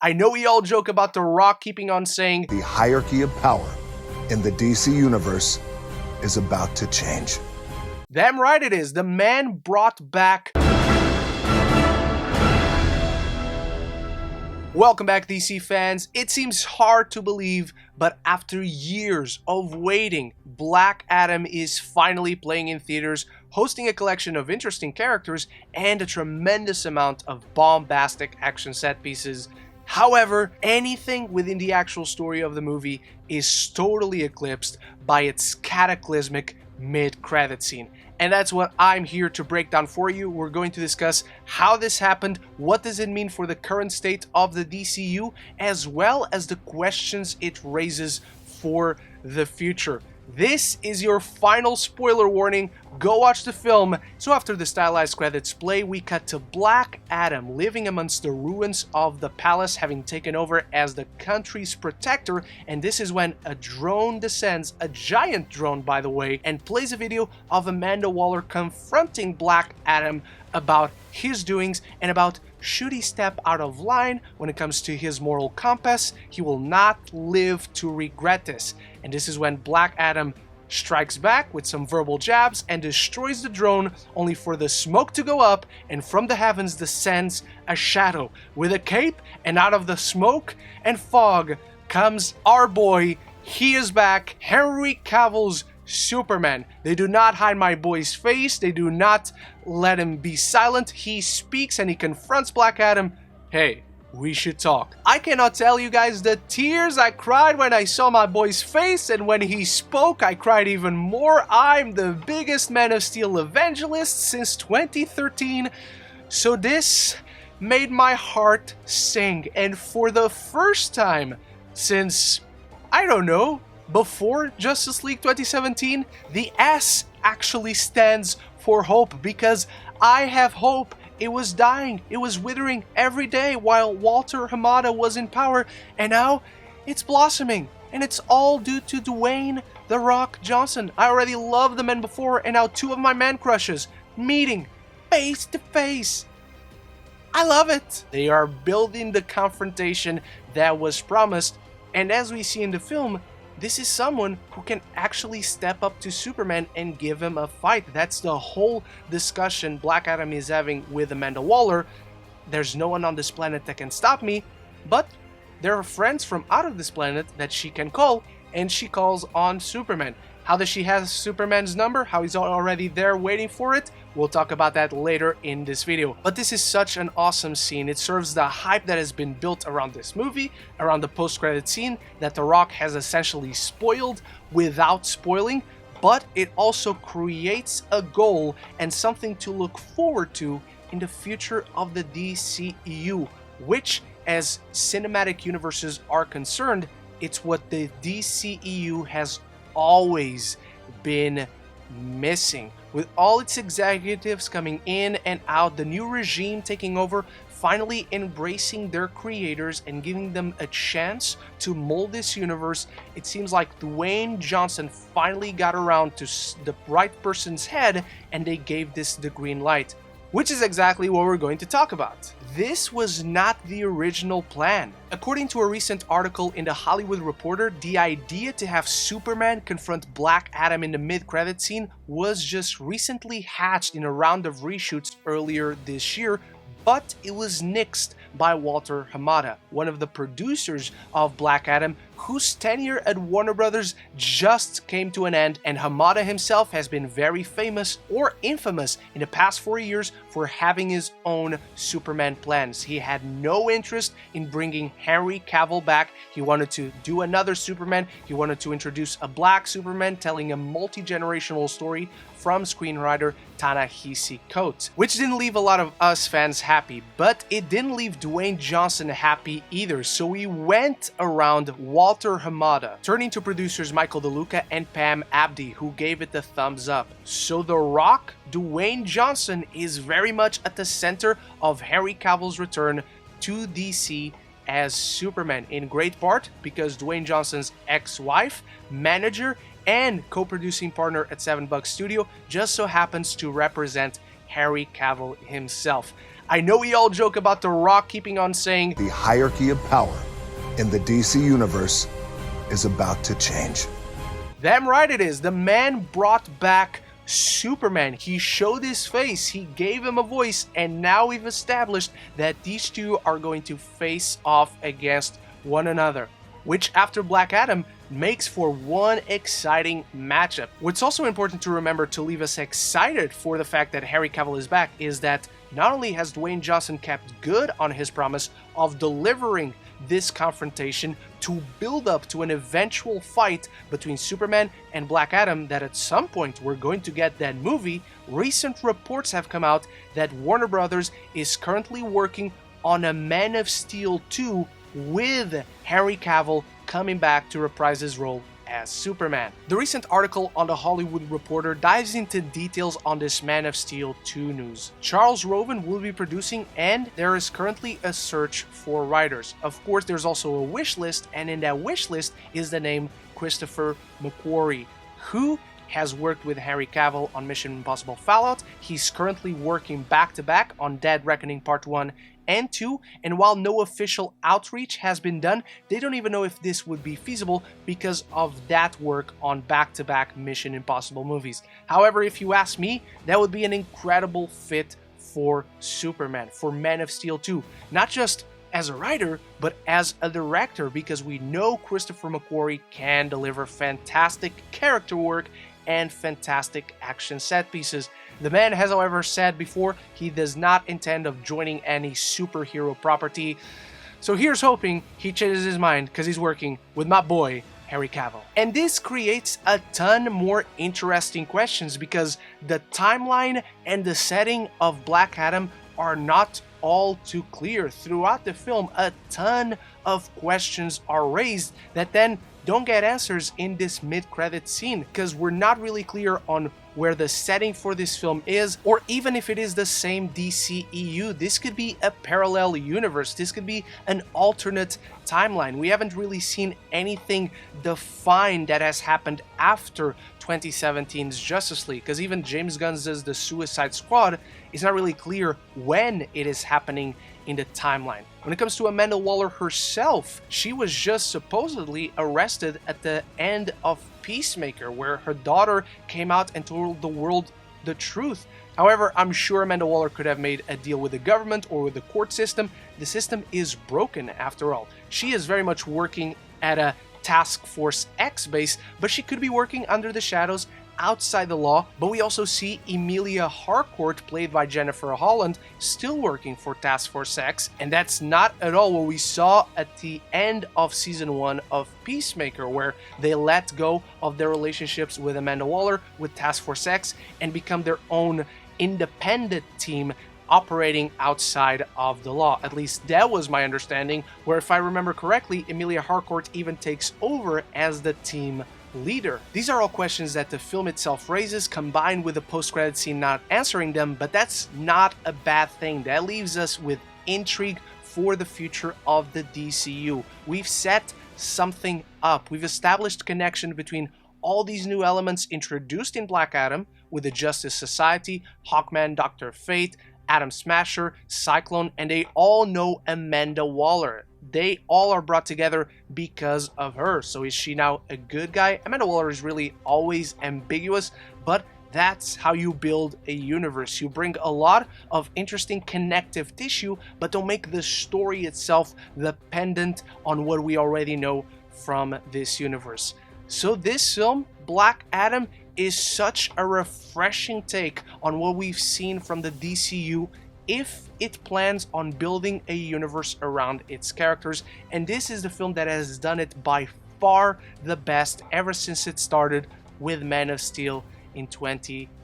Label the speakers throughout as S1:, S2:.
S1: I know we all joke about The Rock keeping on saying,
S2: "The hierarchy of power in the DC universe is about to change."
S1: damn right it is. The man brought back... Welcome back, DC fans. It seems hard to believe, but after years of waiting, Black Adam is finally playing in theaters, hosting a collection of interesting characters and a tremendous amount of bombastic action set pieces. However, anything within the actual story of the movie is totally eclipsed by its cataclysmic mid-credit scene. And that's what I'm here to break down for you. We're going to discuss how this happened, what does it mean for the current state of the DCU, as well as the questions it raises for the future. This is your final spoiler warning. Go watch the film. So after the stylized credits play, we cut to Black Adam living amongst the ruins of the palace, having taken over as the country's protector, and this is when a drone descends, a giant drone by the way, and plays a video of Amanda Waller confronting Black Adam about his doings and about should he step out of line when it comes to his moral compass, he will not live to regret this. And this is when Black Adam strikes back with some verbal jabs and destroys the drone, only for the smoke to go up, and from the heavens descends a shadow with a cape, and out of the smoke and fog comes our boy. He is back, Henry Cavill's Superman. They do not hide my boy's face, they do not let him be silent. He speaks and he confronts Black Adam. Hey, we should talk. I cannot tell you guys the tears I cried when I saw my boy's face, and when he spoke I cried even more. I'm the biggest Man of Steel evangelist since 2013, so this made my heart sing. And for the first time since, I don't know, before Justice League 2017, the S actually stands for hope, because I have hope. It was dying, it was withering every day while Walter Hamada was in power, and now it's blossoming, and it's all due to Dwayne "The Rock" Johnson. I already loved the man before, and now two of my man crushes meeting face to face. I love it. They are building the confrontation that was promised, and as we see in the film, this is someone who can actually step up to Superman and give him a fight. That's the whole discussion Black Adam is having with Amanda Waller. There's no one on this planet that can stop me, but there are friends from out of this planet that she can call, and she calls on Superman. How does she have Superman's number? How he's already there waiting for it? We'll talk about that later in this video. But this is such an awesome scene. It serves the hype that has been built around this movie, around the post-credit scene that The Rock has essentially spoiled without spoiling, but it also creates a goal and something to look forward to in the future of the DCEU, which, as cinematic universes are concerned, it's what the DCEU has always been missing. With all its executives coming in and out, the new regime taking over, finally embracing their creators and giving them a chance to mold this universe, it seems like Dwayne Johnson finally got around to the right person's head, and they gave this the green light, which is exactly what we're going to talk about. This was not the original plan. According to a recent article in The Hollywood Reporter, the idea to have Superman confront Black Adam in the mid-credit scene was just recently hatched in a round of reshoots earlier this year, but it was nixed by Walter Hamada, one of the producers of Black Adam, whose tenure at Warner Brothers just came to an end, and Hamada himself has been very famous or infamous in the past 4 years for having his own Superman plans. He had no interest in bringing Henry Cavill back. He wanted to do another Superman. He wanted to introduce a black Superman telling a multi-generational story from screenwriter Ta-Nehisi Coates, which didn't leave a lot of us fans happy, but it didn't leave Dwayne Johnson happy either, so we went around Walter Hamada, turning to producers Michael DeLuca and Pam Abdi, who gave it the thumbs up. So The Rock, Dwayne Johnson, is very much at the center of Henry Cavill's return to DC as Superman, in great part because Dwayne Johnson's ex-wife, manager, and co-producing partner at 7 Bucks Studio just so happens to represent Henry Cavill himself. I know we all joke about The Rock keeping on saying,
S2: The hierarchy of power in the DC universe is about to change.
S1: damn right it is. The man brought back Superman. He showed his face, he gave him a voice, and now we've established that these two are going to face off against one another, which after Black Adam makes for one exciting matchup. What's also important to remember to leave us excited for the fact that Henry Cavill is back is that not only has Dwayne Johnson kept good on his promise of delivering this confrontation to build up to an eventual fight between Superman and Black Adam, that at some point we're going to get that movie. Recent reports have come out that Warner Brothers is currently working on a Man of Steel 2 with Henry Cavill coming back to reprise his role as Superman. The recent article on The Hollywood Reporter dives into details on this Man of Steel 2 news. Charles Roven will be producing, and there is currently a search for writers. Of course, there's also a wish list, and in that wish list is the name Christopher McQuarrie, who has worked with Henry Cavill on Mission Impossible Fallout. He's currently working back-to-back on Dead Reckoning Part 1 and 2, and while no official outreach has been done, they don't even know if this would be feasible because of that work on back-to-back Mission Impossible movies. However, if you ask me, that would be an incredible fit for Superman, for Man of Steel 2. Not just as a writer, but as a director, because we know Christopher McQuarrie can deliver fantastic character work and fantastic action set pieces. The man has, however, said before he does not intend of joining any superhero property. So here's hoping he changes his mind, because he's working with my boy, Henry Cavill. And this creates a ton more interesting questions, because the timeline and the setting of Black Adam are not all too clear. Throughout the film, a ton of questions are raised that then don't get answers in this mid-credit scene, because we're not really clear on where the setting for this film is, or even if it is the same DCEU. This could be a parallel universe, this could be an alternate timeline. We haven't really seen anything defined that has happened after 2017's Justice League, because even James Gunn's The Suicide Squad is not really clear when it is happening in the timeline. When it comes to Amanda Waller herself, she was just supposedly arrested at the end of Peacemaker, where her daughter came out and told the world the truth. However, I'm sure Amanda Waller could have made a deal with the government or with the court system. The system is broken after all. She is very much working at a Task Force X base, but she could be working under the shadows outside the law. But we also see Emilia Harcourt, played by Jennifer Holland, still working for Task Force X, and that's not at all what we saw at the end of season 1 of Peacemaker, where they let go of their relationships with Amanda Waller, with Task Force X, and become their own independent team operating outside of the law. At least that was my understanding, where if I remember correctly, Emilia Harcourt even takes over as the team leader. These are all questions that the film itself raises, combined with the post-credit scene not answering them, but that's not a bad thing. That leaves us with intrigue for the future of the DCU. We've set something up. We've established connection between all these new elements introduced in Black Adam, with the Justice Society, Hawkman, Dr. Fate, Atom Smasher, Cyclone, and they all know Amanda Waller. They all are brought together because of her. So is she now a good guy? Amanda Waller is really always ambiguous, but that's how you build a universe. You bring a lot of interesting connective tissue, but don't make the story itself dependent on what we already know from this universe. So this film, Black Adam, is such a refreshing take on what we've seen from the DCU if it plans on building a universe around its characters, and this is the film that has done it by far the best ever since it started with Man of Steel in 2013.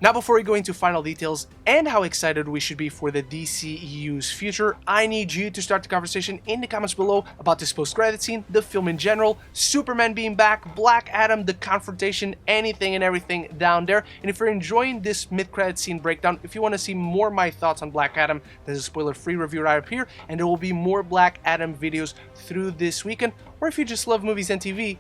S1: Now, before we go into final details and how excited we should be for the DCEU's future, I need you to start the conversation in the comments below about this post-credit scene, the film in general, Superman being back, Black Adam, the confrontation, anything and everything down there. And if you're enjoying this mid-credit scene breakdown, if you want to see more of my thoughts on Black Adam, there's a spoiler-free review right up here, and there will be more Black Adam videos through this weekend. Or if you just love movies and TV,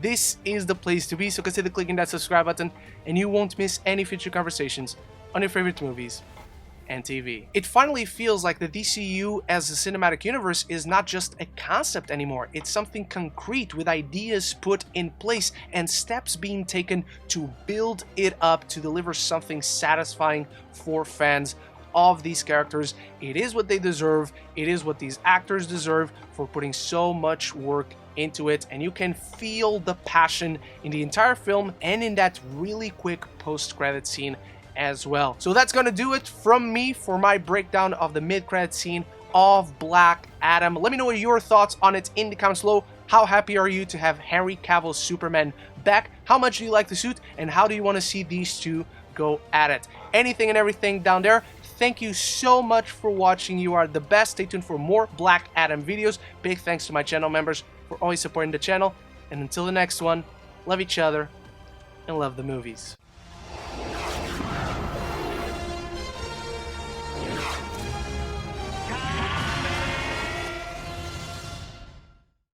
S1: this is the place to be, so consider clicking that subscribe button and you won't miss any future conversations on your favorite movies and TV. It finally feels like the DCEU as a cinematic universe is not just a concept anymore. It's something concrete with ideas put in place and steps being taken to build it up to deliver something satisfying for fans of these characters. It is what they deserve. It is what these actors deserve for putting so much work into it, and you can feel the passion in the entire film and in that really quick post-credit scene as well. So that's gonna do it from me for my breakdown of the mid-credit scene of Black Adam. Let me know your thoughts on it in the comments below. How happy are you to have Henry Cavill's Superman back? How much do you like the suit, and how do you want to see these two go at it? Anything and everything down there. Thank you so much for watching. You are the best. Stay tuned for more Black Adam videos. Big thanks to my channel members for always supporting the channel. And until the next one, love each other and love the movies.